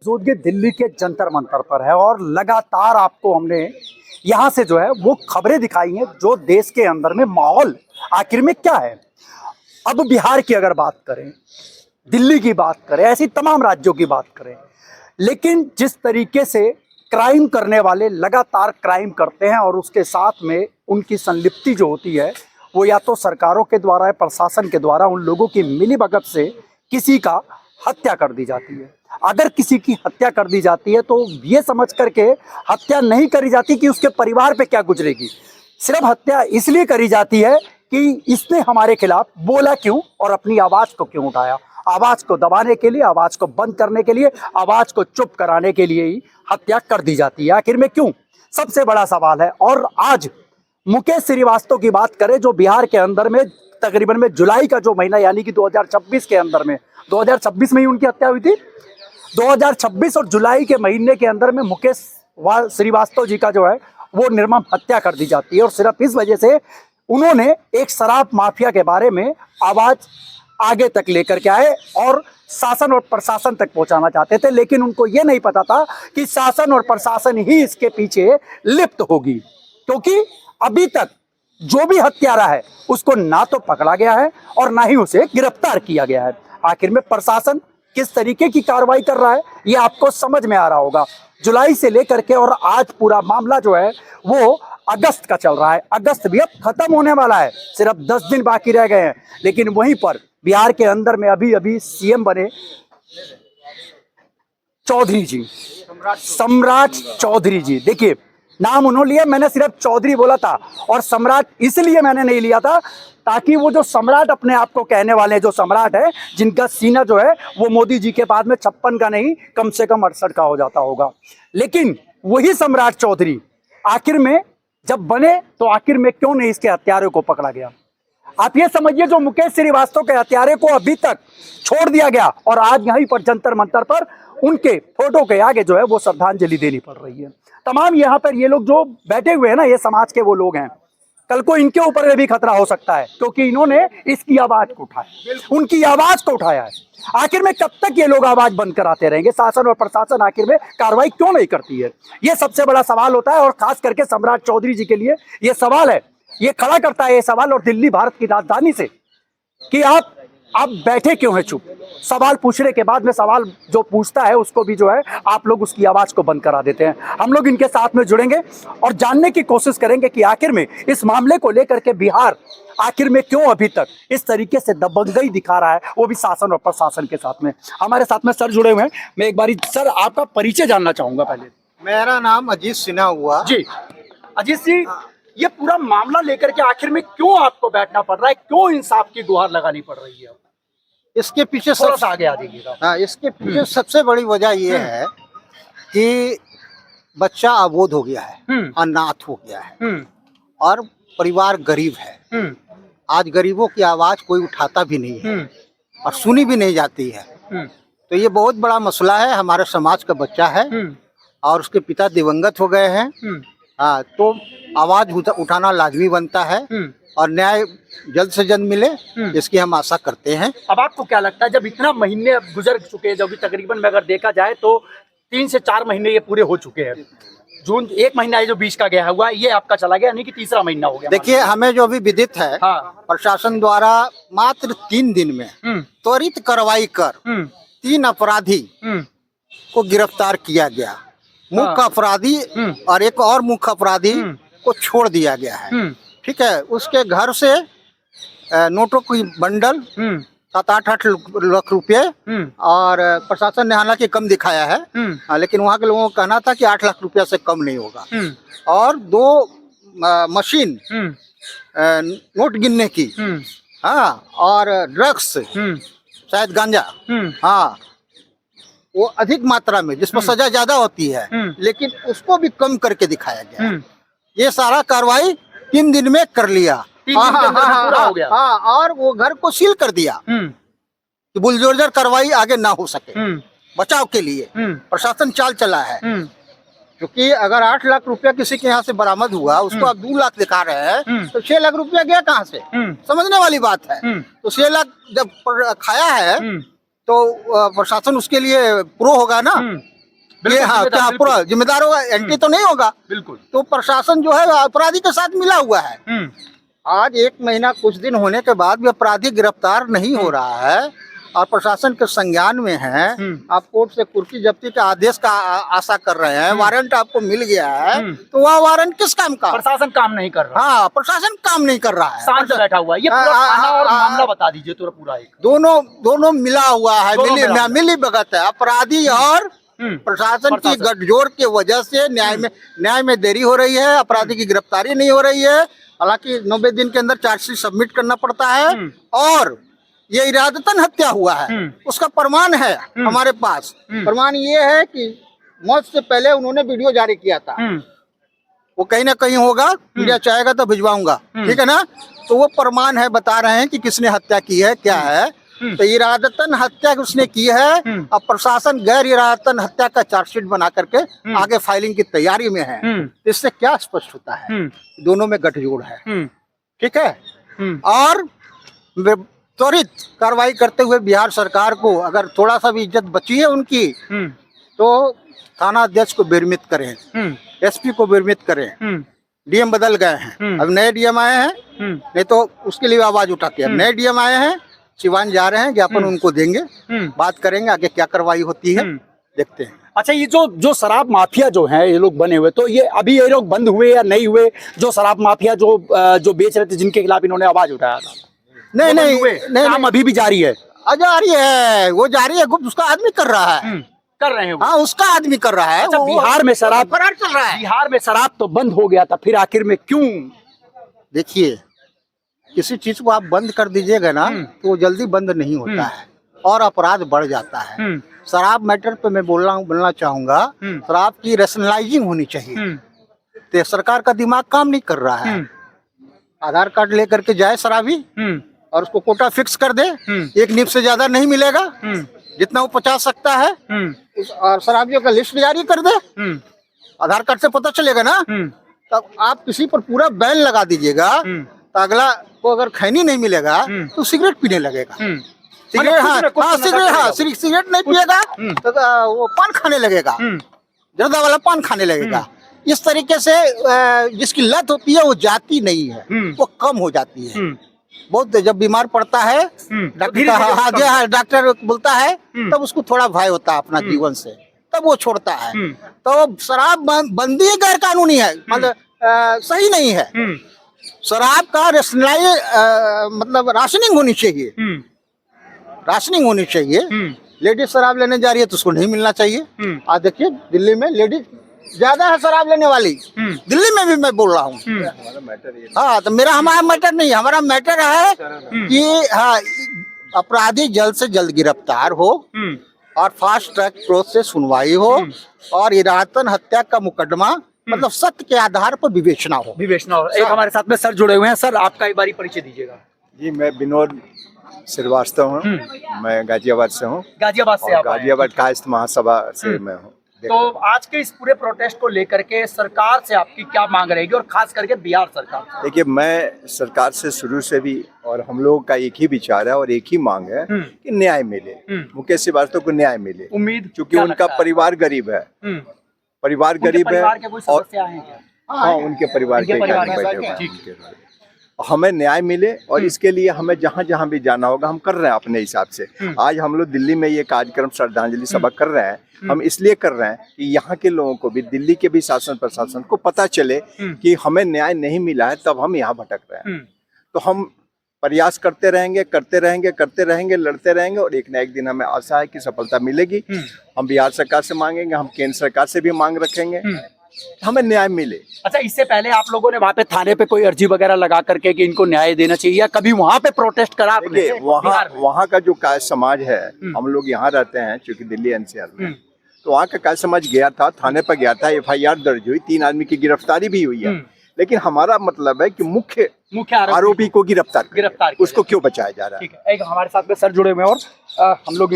मौजूदगी दिल्ली के जंतर मंतर पर है और लगातार आपको हमने यहाँ से जो है वो खबरें दिखाई हैं जो देश के अंदर में माहौल आखिर में क्या है। अब बिहार की अगर बात करें, दिल्ली की बात करें, ऐसी तमाम राज्यों की बात करें, लेकिन जिस तरीके से क्राइम करने वाले लगातार क्राइम करते हैं और उसके साथ में उनकी संलिप्ति जो होती है वो या तो सरकारों के द्वारा, प्रशासन के द्वारा उन लोगों की मिलीभगत से किसी का हत्या कर दी जाती है। अगर किसी की हत्या कर दी जाती है तो ये समझ करके हत्या नहीं करी जाती कि उसके परिवार पे क्या गुजरेगी, सिर्फ हत्या इसलिए करी जाती है कि इसने हमारे खिलाफ बोला क्यों और अपनी आवाज को क्यों उठाया। आवाज को दबाने के लिए, आवाज को बंद करने के लिए, आवाज को चुप कराने के लिए ही हत्या कर दी जाती है। आखिर में क्यों, सबसे बड़ा सवाल है। और आज मुकेश श्रीवास्तव की बात करें जो बिहार के अंदर में तकरीबन में जुलाई का जो महीना यानी कि 2026 के अंदर में, 2026 में ही उनकी हत्या हुई थी। 2026 और जुलाई के महीने के अंदर में मुकेश श्रीवास्तव जी का जो है वो निर्मम हत्या कर दी जाती है और सिर्फ इस वजह से उन्होंने एक शराब माफिया के बारे में आवाज आगे तक लेकर के आए और शासन और प्रशासन तक पहुंचाना चाहते थे, लेकिन उनको ये नहीं पता था कि शासन और प्रशासन ही इसके पीछे लिप्त होगी, क्योंकि अभी तक जो भी हत्यारा है उसको ना तो पकड़ा गया है और ना ही उसे गिरफ्तार किया गया है। आखिर में प्रशासन किस तरीके की कार्रवाई कर रहा है ये आपको समझ में आ रहा होगा। जुलाई से लेकर के और आज पूरा मामला जो है वो अगस्त का चल रहा है। अगस्त भी अब खत्म होने वाला है, सिर्फ 10 दिन बाकी रह गए हैं। लेकिन वहीं पर बिहार के अंदर में अभी अभी सीएम बने चौधरी जी, सम्राट चौधरी जी। देखिए नाम उन्होंने लिया, मैंने सिर्फ चौधरी बोला था और सम्राट इसलिए मैंने नहीं लिया था ताकि वो जो सम्राट अपने आप को कहने वाले जो सम्राट है, जिनका सीना जो है वो मोदी जी के बाद में 56 का नहीं कम से कम 68 का हो जाता होगा, लेकिन वही सम्राट चौधरी आखिर में जब बने तो आखिर में क्यों नहीं इसके हत्यारे को पकड़ा गया। आप ये समझिए जो मुकेश श्रीवास्तव के हत्यारे को अभी तक छोड़ दिया गया और आज यहीं पर जंतर मंतर पर उनके फोटो के आगे जो है वो श्रद्धांजलि देनी पड़ रही है। तमाम यहाँ पर ये लोग जो बैठे हुए हैं ना, ये समाज के वो लोग हैं, कल को इनके ऊपर भी खतरा हो सकता है क्योंकि इन्होंने इसकी आवाज को उठाया, उनकी आवाज को उठाया है। आखिर में कब तक ये लोग आवाज बंद कराते रहेंगे? शासन और प्रशासन आखिर में कार्रवाई क्यों नहीं करती है, ये सबसे बड़ा सवाल होता है। और खास करके सम्राट चौधरी जी के लिए ये सवाल है, ये खड़ा करता है ये सवाल और दिल्ली भारत की राजधानी से कि आप बैठे क्यों हैं चुप। सवाल पूछने के बाद में सवाल जो पूछता है उसको भी जो है आप लोग उसकी आवाज को बंद करा देते हैं। हम लोग इनके साथ में जुड़ेंगे और जानने की कोशिश करेंगे कि आखिर में इस मामले को लेकर के बिहार आखिर में क्यों अभी तक इस तरीके से दबंगई दिखा रहा है, वो भी शासन और प्रशासन के साथ में। हमारे साथ में सर जुड़े हुए हैं। मैं एक बारी सर आपका परिचय जानना चाहूंगा पहले। मेरा नाम अजीत सिन्हा हुआ जी। अजीत जी, ये पूरा मामला लेकर के आखिर में क्यों आपको बैठना पड़ रहा है, क्यों इंसाफ की गुहार लगानी पड़ रही है? इसके पीछे आगे आ जाइएगा। हाँ, इसके पीछे सबसे बड़ी वजह ये है कि बच्चा अबोध हो गया है, अनाथ हो गया है और परिवार गरीब है। आज गरीबों की आवाज कोई उठाता भी नहीं है और सुनी भी नहीं जाती है। तो ये बहुत बड़ा मसला है, हमारे समाज का बच्चा है और उसके पिता दिवंगत हो गए हैं। हाँ, तो आवाज उठाना लाजमी बनता है और न्याय जल्द से जल्द मिले, इसकी हम आशा करते हैं। अब आपको क्या लगता है, जब इतना महीने गुजर चुके हैं, जब तकरीबन में अगर देखा जाए तो 3 से 4 महीने ये पूरे हो चुके हैं। जून 1 महीना ये जो 20 का गया हुआ ये आपका चला गया, यानी कि तीसरा महीना हो गया। देखिए हमें जो भी विदित है, हाँ, प्रशासन द्वारा मात्र 3 दिन में त्वरित कार्रवाई कर 3 अपराधी को गिरफ्तार किया गया। मुख्य अपराधी और एक और मुख्य अपराधी को छोड़ दिया गया है। ठीक है, उसके घर से नोटों की बंडल 7-8 लाख रुपए और प्रशासन ने हालांकि कम दिखाया है, लेकिन वहाँ के लोगों का कहना था कि 8 लाख रुपया से कम नहीं होगा। और 2 मशीन नोट गिनने की, हाँ, और ड्रग्स शायद गांजा, हाँ, वो अधिक मात्रा में जिसमें सजा ज्यादा होती है, लेकिन उसको भी कम करके दिखाया गया। ये सारा कार्रवाई 3 दिन में कर लिया। हाँ, और वो घर को सील कर दिया कि बुलडोजर कार्रवाई आगे ना हो सके। बचाव के लिए प्रशासन चाल चला है, क्योंकि अगर 8 लाख रुपया किसी के यहाँ से बरामद हुआ, उसको आप 2 लाख दिखा रहे हैं, तो 6 लाख रुपया गया कहाँ से? समझने वाली बात है। तो 6 लाख जब खाया है तो प्रशासन उसके लिए प्रो होगा ना, ये हाँ क्या पूरा जिम्मेदार होगा, एंटी तो नहीं होगा। बिल्कुल। तो प्रशासन जो है अपराधी के साथ मिला हुआ है। आज 1 महीना कुछ दिन होने के बाद भी अपराधी गिरफ्तार नहीं हो रहा है और प्रशासन के संज्ञान में है। आप कोर्ट से कुर्की जब्ती का आदेश का आशा कर रहे हैं, वारंट आपको मिल गया है, तो वह वारंट किस काम का? प्रशासन काम नहीं कर रहा। हाँ, प्रशासन काम नहीं कर रहा है, शांत बैठा हुआ है। ये पूरा थाना और मामला बता दीजिए तो पूरा एक। दोनों मिला हुआ है, मिली भगत है। अपराधी और प्रशासन की गठजोड़ की वजह से न्याय में देरी हो रही है, अपराधी की गिरफ्तारी नहीं हो रही है। हालांकि 90 दिन के अंदर चार्जशीट सबमिट करना पड़ता है और ये इरादतन हत्या हुआ है, उसका प्रमाण है हमारे पास। प्रमाण ये है कि मौत से पहले उन्होंने वीडियो जारी किया था, वो कहीं ना कहीं होगा, मीडिया चाहेगा तो भिजवाऊंगा, ठीक है ना। तो वो प्रमाण है, बता रहे हैं कि किसने हत्या की है, क्या है। तो इरादतन हत्या उसने की है। अब प्रशासन गैर इरादतन हत्या का चार्जशीट बना करके आगे फाइलिंग की तैयारी में है। इससे क्या स्पष्ट होता है, दोनों में गठजोड़ है, ठीक है। और त्वरित कार्रवाई करते हुए बिहार सरकार को अगर थोड़ा सा भी इज्जत बची है उनकी, तो थाना अध्यक्ष को विरमित करें, एसपी को विरमित करें। डीएम बदल गए हैं, अब नए डीएम आए हैं, नहीं तो उसके लिए आवाज उठा के। अब नए डीएम आए हैं, सिवान जा रहे हैं, ज्ञापन उनको देंगे, बात करेंगे आगे क्या कार्रवाई होती है, देखते हैं। अच्छा, ये जो शराब माफिया जो है ये लोग बने हुए, तो ये अभी ये लोग बंद हुए या नहीं हुए? जो शराब माफिया जो बेच रहे थे, जिनके खिलाफ इन्होंने आवाज उठाया था, नहीं, काम अभी भी जारी है? जारी है, वो जारी है, गुप्त उसका आदमी कर रहा है, कर रहे हैं। हाँ, उसका आदमी कर रहा है। अच्छा, बिहार में शराब फरार चल रहा है। बिहार में शराब तो बंद हो गया था, फिर आखिर में क्यों? देखिए, किसी चीज को आप बंद कर दीजिएगा ना तो वो जल्दी बंद नहीं होता है और अपराध बढ़ जाता है। शराब मैटर पे मैं बोलना चाहूंगा, शराब की रैशनलाइजिंग होनी चाहिए। तो सरकार का दिमाग काम नहीं कर रहा है। आधार कार्ड लेकर के जाए शराबी और उसको कोटा फिक्स कर दे, 1 नीब से ज्यादा नहीं मिलेगा, जितना वो पचा सकता है। और शराबियों का लिस्ट जारी कर दे, आधार कार्ड से पता चलेगा ना। तब आप किसी पर पूरा बैन लगा दीजिएगा तो अगला को अगर खैनी नहीं मिलेगा तो सिगरेट पीने लगेगा। सिगरेट नहीं पिएगा तो वो पान खाने लगेगा, जर्दा वाला पान खाने लगेगा। इस तरीके से जिसकी लत होती है वो जाती नहीं है, वो कम हो जाती है। बहुत जब बीमार पड़ता है डॉक्टर बोलता है, तब उसको थोड़ा भय होता है अपना जीवन से, तब वो छोड़ता है। तो शराब बंदी गैर कानूनी है, मतलब सही नहीं है। शराब का मतलब राशनिंग होनी चाहिए, राशनिंग होनी चाहिए। लेडीज शराब लेने जा रही है तो उसको नहीं मिलना चाहिए। आज देखिए दिल्ली में लेडीज ज्यादा है शराब लेने वाली, दिल्ली में भी मैं बोल रहा हूँ। हाँ, तो हमारा मैटर नहीं, हमारा मैटर है कि हाँ, अपराधी जल्द से जल्द गिरफ्तार हो और फास्ट ट्रैक प्रोसेस सुनवाई हो और इरादतन हत्या का मुकदमा मतलब सत्य के आधार पर विवेचना हो। एक हमारे साथ में सर जुड़े हुए हैं। सर, आपका एक बारी परिचय दीजिएगा। जी, मैं विनोद श्रीवास्तव हूँ, मैं गाजियाबाद से हूँ। गाजियाबाद से? गाजियाबाद कायस्थ महासभा से मैं हूँ। तो आज के इस पूरे प्रोटेस्ट को लेकर के सरकार से आपकी क्या मांग रहेगी और खास करके बिहार सरकार? देखिए, मैं सरकार से शुरू से भी और हम लोगों का एक ही विचार है और एक ही मांग है कि न्याय मिले, मुकेश श्रीवास्तव को न्याय मिले। उम्मीद, क्योंकि उनका परिवार गरीब है, परिवार गरीब है और हाँ, उनके परिवार के हमें न्याय मिले और इसके लिए हमें जहाँ जहाँ भी जाना होगा हम कर रहे हैं अपने हिसाब से। आज हम लोग दिल्ली में ये कार्यक्रम श्रद्धांजलि सभा कर रहे हैं, हम इसलिए कर रहे हैं कि यहाँ के लोगों को भी, दिल्ली के भी शासन प्रशासन को पता चले कि हमें न्याय नहीं मिला है, तब हम यहाँ भटक रहे हैं। तो हम प्रयास करते रहेंगे, लड़ते रहेंगे और एक न एक दिन हमें आशा है कि सफलता मिलेगी। हम बिहार सरकार से मांगेंगे, हम केंद्र सरकार से भी मांग रखेंगे, हमें न्याय मिले। अच्छा, इससे पहले आप लोगों ने वहाँ पे थाने पे कोई अर्जी वगैरह लगा करके कि इनको न्याय देना चाहिए या कभी वहाँ पे प्रोटेस्ट करा? वहाँ का जो काय समाज है, हम लोग यहाँ रहते हैं चूंकि दिल्ली एनसीआर में, तो वहाँ का काय समाज गया था, थाने पर गया था, FIR दर्ज हुई, 3 आदमी की गिरफ्तारी भी हुई है। लेकिन हमारा मतलब है कि मुख्य आरोपी को गिरफ्तार उसको क्यों बचाया जा रहा है। ठीक है, एक हमारे साथ में सर जुड़े हुए और हम लोग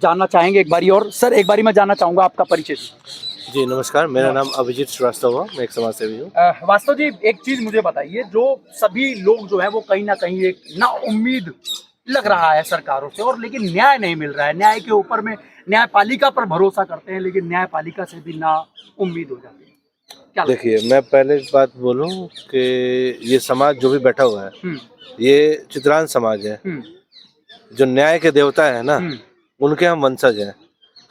जानना चाहेंगे एक बारी और। सर, एक बारी मैं जानना चाहूंगा आपका परिचय। जी नमस्कार, मेरा नाम अभिजीत श्रीवास्तव है, मैं एक समाज सेवी हूँ। वास्तव जी, एक चीज मुझे बताइए, जो सभी लोग जो है वो कहीं ना कहीं एक ना उम्मीद लग रहा है सरकारों से, और लेकिन न्याय नहीं मिल रहा है। न्याय के ऊपर में न्यायपालिका पर भरोसा करते हैं, लेकिन न्यायपालिका से भी ना उम्मीद हो जाती है। क्या लगता है? देखिए, मैं पहले एक बात बोलूं कि ये समाज जो भी बैठा हुआ है, ये चित्रांश समाज है। जो न्याय के देवता है ना, उनके हम वंशज हैं।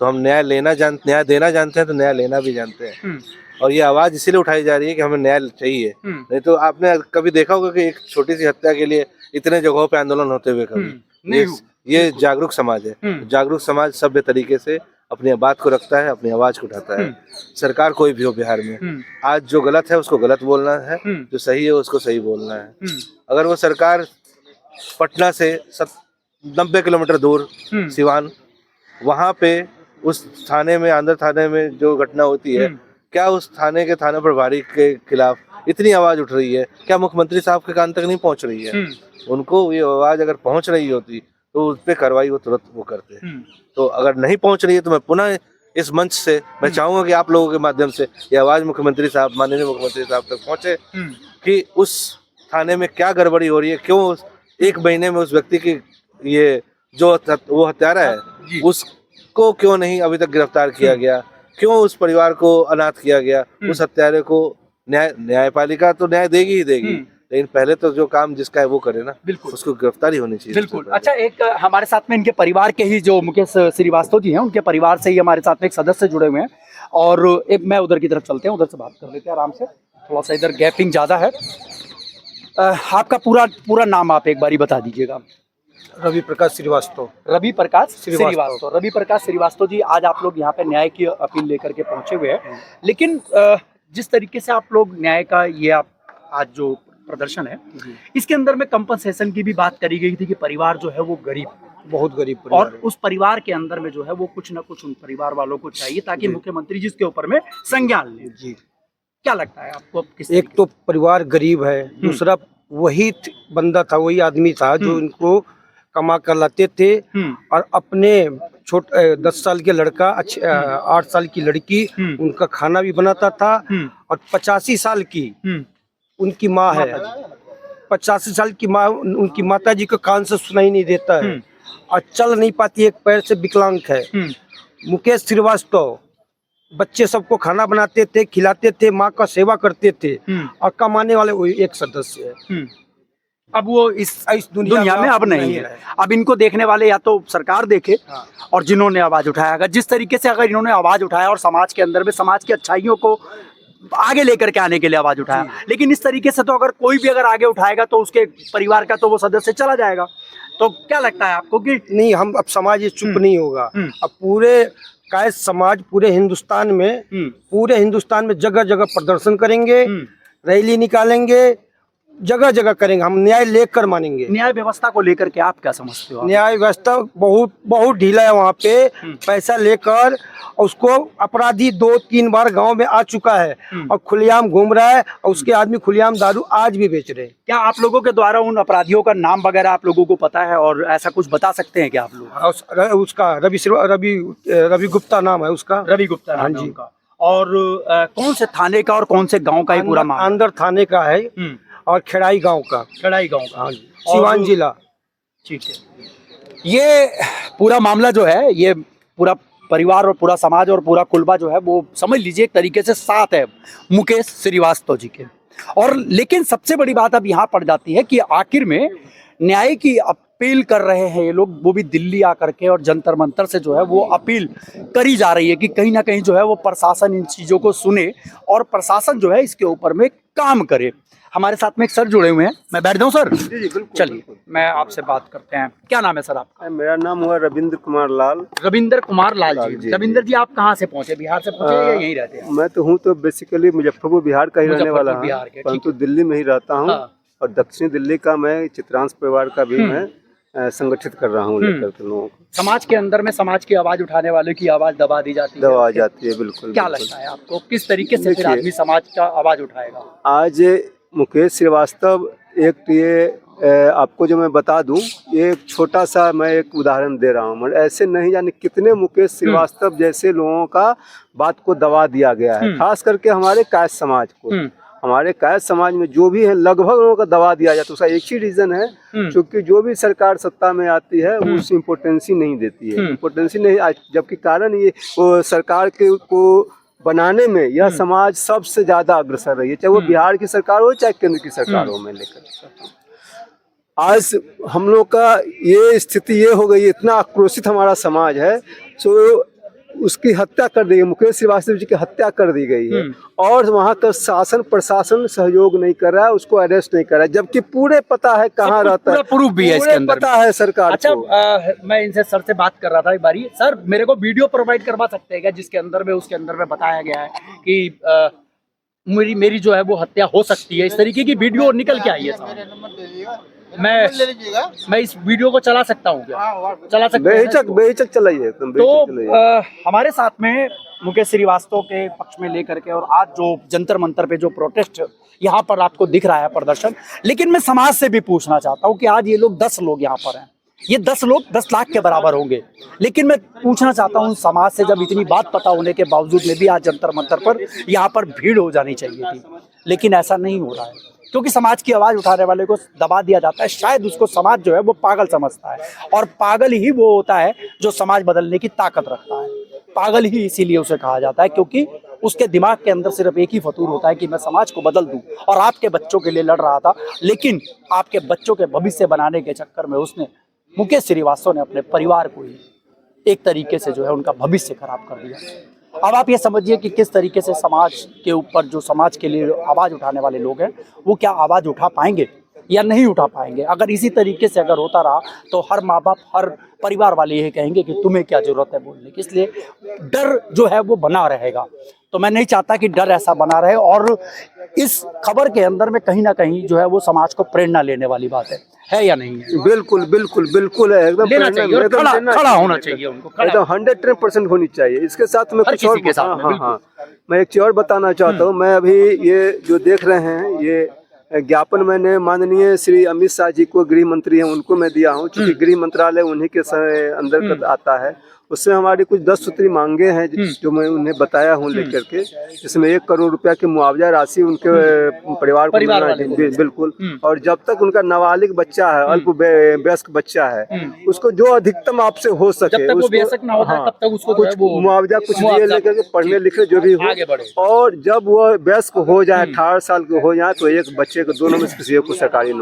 तो हम न्याय देना जानते हैं, तो न्याय लेना भी जानते हैं। और ये आवाज इसीलिए उठाई जा रही है कि हमें न्याय चाहिए। नहीं तो आपने कभी देखा होगा कि एक छोटी सी हत्या के लिए इतने जगहों पे आंदोलन होते हुए कभी? ये जागरूक समाज है। जागरूक समाज सभ्य तरीके से अपनी बात को रखता है, अपनी आवाज को उठाता है। सरकार कोई भी हो बिहार में, आज जो गलत है उसको गलत बोलना है, जो सही है उसको सही बोलना है। अगर वो सरकार पटना से 90 किलोमीटर दूर सिवान, वहाँ पे उस थाने में, आंध्र थाने में जो घटना होती है, क्या उस थाने के थाना प्रभारी के खिलाफ इतनी आवाज उठ रही है? क्या मुख्यमंत्री साहब के कान तक नहीं पहुँच रही है? उनको ये आवाज अगर पहुँच रही होती तो उस पर कार्रवाई वो तुरंत वो करते। तो अगर नहीं पहुँच रही है तो मैं पुनः इस मंच से मैं चाहूंगा कि आप लोगों के माध्यम से ये आवाज मुख्यमंत्री साहब, माननीय मुख्यमंत्री साहब तक पहुँचे कि उस थाने में क्या गड़बड़ी हो रही है, क्यों 1 महीने में उस व्यक्ति की ये जो वो हत्यारा है उसको क्यों नहीं अभी तक गिरफ्तार किया गया, क्यों उस परिवार को अनाथ किया गया, उस हत्यारे को न्यायपालिका तो न्याय देगी ही देगी, लेकिन पहले तो जो काम जिसका है वो करे ना, बिल्कुल, उसको गिरफ्तारी होनी चाहिए। बिल्कुल। अच्छा, एक हमारे साथ में इनके परिवार के ही जो मुकेश श्रीवास्तव जी हैं, उनके परिवार से ही हमारे साथ में एक सदस्य जुड़े हुए हैं, और एक मैं उधर की तरफ चलते हैं, उधर से बात कर लेते हैं आराम से, थोड़ा सा इधर गैपिंग ज़्यादा है। आपका पूरा नाम आप एक बारी बता दीजिएगा। रवि प्रकाश श्रीवास्तव। रवि प्रकाश श्रीवास्तव। रवि प्रकाश श्रीवास्तव जी, आज आप लोग यहाँ पे न्याय की अपील लेकर के पहुंचे हुए हैं, लेकिन जिस तरीके से आप लोग न्याय का ये आप आज जो प्रदर्शन है, इसके अंदर में कंपनसेशन की भी बात करी गई थी कि परिवार जो है वो गरीब, बहुत गरीब परिवार और उस परिवार के अंदर में जो है वो कुछ ना कुछ उन परिवार वालों को चाहिए ताकि मुख्यमंत्री जी इसके ऊपर में संज्ञान लें। जी, क्या लगता है आपको? एक तो परिवार गरीब है, दूसरा वही बंदा था, वही आदमी था जो इनको कमा कर लाते थे, और अपने 10 साल के लड़का, 8 साल की लड़की, उनका खाना भी बनाता था, और 85 साल की उनकी माँ है, 85 साल की माँ, उनकी माता जी को कान से सुनाई नहीं देता है और चल नहीं पाती, एक पैर से विकलांग है। मुकेश श्रीवास्तव बच्चे सबको खाना बनाते थे, खिलाते थे, माँ का सेवा करते थे, और कमाने वाले वही एक सदस्य है। अब वो इस दुनिया में अब नहीं है। अब इनको देखने वाले या तो सरकार देखे, और जिन्होंने आवाज उठाया, अगर जिस तरीके से अगर इन्होंने आवाज उठाया और समाज के अंदर में समाज की अच्छाइयों को आगे लेकर के आने के लिए आवाज उठाया, लेकिन इस तरीके से तो अगर कोई भी अगर आगे उठाएगा तो उसके परिवार का तो वो सदस्य चला जाएगा। तो क्या लगता है आपको कि नहीं, हम अब समाज ये चुप नहीं होगा, अब पूरे कायस्थ समाज पूरे हिंदुस्तान में जगह जगह प्रदर्शन करेंगे, रैली निकालेंगे, जगह जगह करेंगे, हम न्याय लेकर मानेंगे। न्याय व्यवस्था को लेकर के आप क्या समझते हो? न्याय व्यवस्था बहुत ढीला है वहाँ पे, पैसा लेकर उसको अपराधी 2-3 बार गांव में आ चुका है और खुलेआम घूम रहा है, और उसके आदमी खुलेआम दारू आज भी बेच रहे हैं। क्या आप लोगों के द्वारा उन अपराधियों का नाम वगैरह आप लोगों को पता है, और ऐसा कुछ बता सकते हैं क्या आप लोग? उसका रवि गुप्ता नाम है उसका। रवि गुप्ता, हाँ जी। और कौन से थाने का और कौन से गाँव का ये पूरा मामला? आंध्र थाने का है और खेड़ाई गांव का। हाँ जी, सिवान जिला। ठीक है। ये पूरा मामला जो है, ये पूरा परिवार और पूरा समाज और पूरा कुलबा जो है वो समझ लीजिए एक तरीके से साथ है मुकेश श्रीवास्तव जी के। और लेकिन सबसे बड़ी बात अब यहाँ पड़ जाती है कि आखिर में न्याय की अपील कर रहे हैं ये लोग, वो भी दिल्ली आकर के, और जंतर मंतर से जो है वो अपील करी जा रही है कि कहीं ना कहीं जो है वो प्रशासन इन चीज़ों को सुने और प्रशासन जो है इसके ऊपर में काम करे। हमारे साथ में एक सर जुड़े हुए हैं, मैं बैठ जाऊं सर? जी बिल्कुल। चलिए, मैं आपसे बात करते हैं। क्या नाम है सर आपका? मेरा नाम हुआ रविंद्र कुमार लाल। रविंद्र कुमार लाल जी। रविंद्र जी, आप कहाँ से पहुँचे? बिहार से पहुँचे या यहीं रहते हैं? मैं तो हूँ तो बेसिकली मुजफ्फरपुर बिहार का ही रहने वाला हूँ, परंतु दिल्ली में ही रहता हूँ। और दक्षिण दिल्ली का मैं चित्रांश परिवार का भी मैं संगठित कर रहा हूँ लेकर के लोगों को। समाज के अंदर में समाज की आवाज उठाने वाले की आवाज दबा दी जाती है। दबा जाती है, बिल्कुल। क्या लगता है आपको, किस तरीके से फिर आदमी समाज का आवाज उठाएगा? आज मुकेश श्रीवास्तव, एक तो ये आपको जो मैं बता दूं, ये एक छोटा सा मैं एक उदाहरण दे रहा हूँ, ऐसे नहीं जाने कितने मुकेश श्रीवास्तव जैसे लोगों का बात को दबा दिया गया है, खास करके हमारे कायस्थ समाज को। हमारे कायद समाज में जो भी है लगभग लोगों का दबा दिया जाता है। उसका एक ही रीजन है, क्योंकि जो भी सरकार सत्ता में आती है वो उस इम्पोर्टेंसी नहीं देती है, इम्पोर्टेंसी नहीं, जबकि कारण ये वो सरकार के को बनाने में यह समाज सबसे ज्यादा अग्रसर रही है, चाहे वो बिहार की सरकार हो चाहे केंद्र की सरकार हो। मैं लेकर आज हम लोग का ये स्थिति ये हो गई, इतना आक्रोशित हमारा समाज है, सो उसकी हत्या कर दी गई, मुकेश श्रीवास्तव जी की हत्या कर दी गई है और वहाँ का शासन प्रशासन सहयोग नहीं कर रहा है, उसको अरेस्ट नहीं कर रहा है, जबकि पूरे पता है कहाँ रहता है, प्रूफ भी है इसके अंदर पता है सरकार अच्छा को। मैं इनसे सर से बात कर रहा था एक बारी, सर मेरे को वीडियो प्रोवाइड करवा सकते हैं क्या जिसके अंदर में उसके अंदर में बताया गया है कि मेरी जो है वो हत्या हो सकती है, इस तरीके की वीडियो निकल के आई है सर। मैं इस वीडियो को चला सकता हूँ क्या? चला सकते हैं? बेहिचक चलाइए एकदम। तो हमारे साथ में मुकेश श्रीवास्तव के पक्ष में लेकर के और आज जो जंतर मंतर पे जो प्रोटेस्ट यहाँ पर आपको दिख रहा है प्रदर्शन, लेकिन मैं समाज से भी पूछना चाहता हूँ कि आज ये लोग 10 लोग यहाँ पर हैं, ये 10 लोग 10 लाख के बराबर होंगे, लेकिन मैं पूछना चाहता हूँ समाज से, जब इतनी बात पता होने के बावजूद में भी आज जंतर मंतर पर यहाँ पर भीड़ हो जानी चाहिए थी, लेकिन ऐसा नहीं हो रहा है क्योंकि समाज की आवाज उठाने वाले को दबा दिया जाता है। शायद उसको समाज जो है वो पागल समझता है और पागल ही वो होता है जो समाज बदलने की ताकत रखता है। पागल ही इसीलिए उसे कहा जाता है क्योंकि उसके दिमाग के अंदर सिर्फ एक ही फतूर होता है कि मैं समाज को बदल दूं, और आपके बच्चों के लिए लड़ रहा था, लेकिन आपके बच्चों के भविष्य बनाने के चक्कर में उसने, मुकेश श्रीवास्तव ने अपने परिवार को ही एक तरीके से जो है उनका भविष्य खराब कर दिया। अब आप ये समझिए कि किस तरीके से समाज के ऊपर जो समाज के लिए आवाज़ उठाने वाले लोग हैं वो क्या आवाज़ उठा पाएंगे या नहीं उठा पाएंगे। अगर इसी तरीके से अगर होता रहा तो हर माँ बाप, हर परिवार वाले ये कहेंगे कि तुम्हें क्या ज़रूरत है बोलने की, इसलिए डर जो है वो बना रहेगा। तो मैं नहीं चाहता कि डर ऐसा बना रहे, और इस खबर के अंदर में कहीं ना कहीं जो है वो समाज को प्रेरणा लेने वाली बात है या नहीं है? बिल्कुल बिल्कुल बिल्कुल है, एकदम लेना चाहिए और खड़ा होना चाहिए उनको, एकदम 110% होनी चाहिए। इसके साथ में कुछ और के साथ में, हाँ, मैं एक चीज और बताना चाहता हूँ। मैं अभी ये जो देख रहे हैं ये ज्ञापन मैंने माननीय श्री अमित शाह जी को, गृह मंत्री हैं, उनको मैं दिया हूँ, क्योंकि गृह मंत्रालय उन्हीं के अंदर आता है। उसमें हमारी कुछ 10 सूत्री मांगे हैं जो मैं उन्हें बताया हूँ लेकर के, जिसमें 1 करोड़ रुपया की मुआवजा राशि उनके परिवार को मिलना है। बिल्कुल। और जब तक उनका नाबालिग बच्चा है, अल्प वयस्क बच्चा है, उसको जो अधिकतम आपसे हो सके, जब तक वो वयस्क ना हो जाए तब तक उसको कुछ मुआवजा कुछ दिए लेकर के पढ़ने लिखे जो भी हो, और जब वो वयस्क हो जाए, 18 साल के हो जाए, तो एक बच्चे को, दोनों में से किसी एक को सरकारी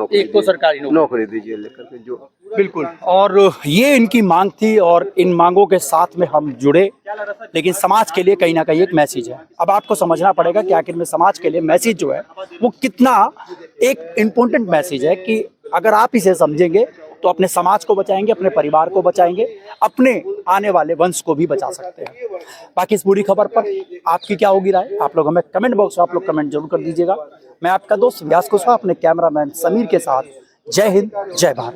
नौकरी दीजिए लेकर के। जो बिल्कुल, और ये इनकी मांग थी और इन मांगों के साथ में हम जुड़े, लेकिन समाज के लिए कहीं ना कहीं एक मैसेज है। अब आपको समझना पड़ेगा कि आखिर में समाज के लिए मैसेज जो है वो कितना एक इम्पोर्टेंट मैसेज है, कि अगर आप इसे समझेंगे तो अपने समाज को बचाएंगे, अपने परिवार को बचाएंगे, अपने आने वाले वंश को भी बचा सकते हैं। बाकी इस पूरी खबर पर आपकी क्या होगी राय, आप लोग हमें कमेंट बॉक्स में आप लोग कमेंट जरूर कर दीजिएगा। मैं आपका दोस्त व्यास कुशवाहा अपने कैमरामैन समीर के साथ, जय हिंद, जय भारत।